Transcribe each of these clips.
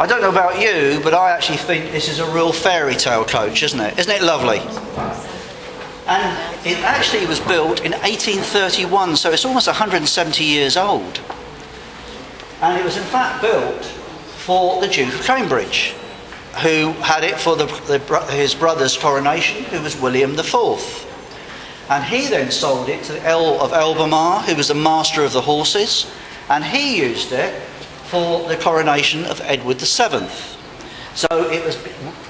I don't know about you, but I actually think this is a real fairy tale coach, isn't it? Isn't it lovely? And it actually was built in 1831, so it's almost 170 years old. And it was in fact built for the Duke of Cambridge, who had it for his brother's coronation, who was William IV. And he then sold it to the Earl of Albemarle, who was the master of the horses, and he used it for the coronation of Edward VII. So it was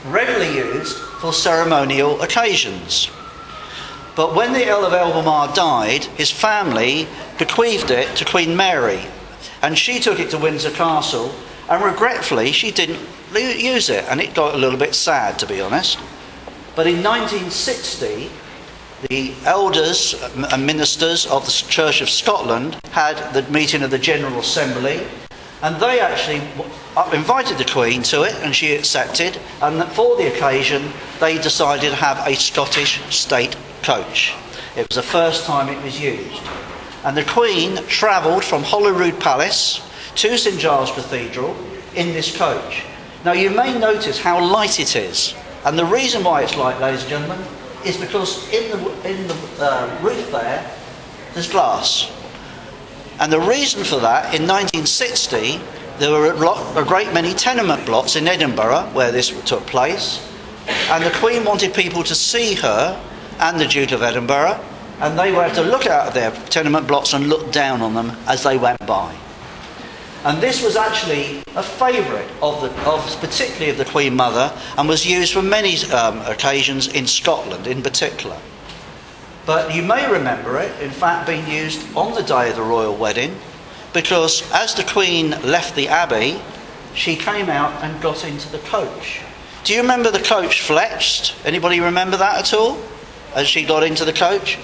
regularly used for ceremonial occasions. But when the Earl of Albemarle died, his family bequeathed it to Queen Mary, and she took it to Windsor Castle, and regretfully she didn't use it, and it got a little bit sad, to be honest. But in 1960, the elders and ministers of the Church of Scotland had the meeting of the General Assembly, and they actually invited the Queen to it, and she accepted, and for the occasion they decided to have a Scottish state coach. It was the first time it was used. And the Queen travelled from Holyrood Palace to St Giles Cathedral in this coach. Now you may notice how light it is, and the reason why it's light, ladies and gentlemen, is because in the roof there's glass. And the reason for that, in 1960, there were a great many tenement blocks in Edinburgh where this took place, and the Queen wanted people to see her and the Duke of Edinburgh, and they were able to look out of their tenement blocks and look down on them as they went by. And this was actually a favourite particularly of the Queen Mother, and was used for many occasions in Scotland in particular. But you may remember it, in fact, being used on the day of the royal wedding, because as the Queen left the Abbey, she came out and got into the coach. Do you remember the coach fletched? Anybody remember that at all? As she got into the coach?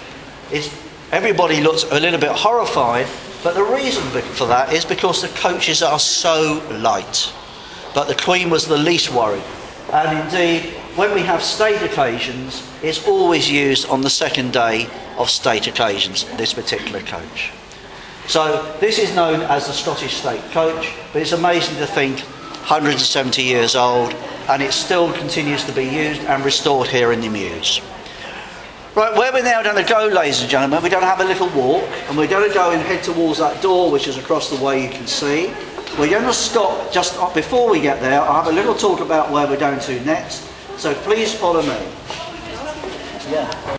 Everybody looked a little bit horrified, but the reason for that is because the coaches are so light. But the Queen was the least worried. And indeed, when we have state occasions, it's always used on the second day of state occasions, this particular coach. So this is known as the Scottish State Coach, but it's amazing to think 170 years old, and it still continues to be used and restored here in the Mews. Right, where we're now going to go, ladies and gentlemen, we're going to have a little walk, and we're going to go and head towards that door, which is across the way, you can see. We're going to stop just before we get there. I'll have a little talk about where we're going to next, so please follow me. Yeah.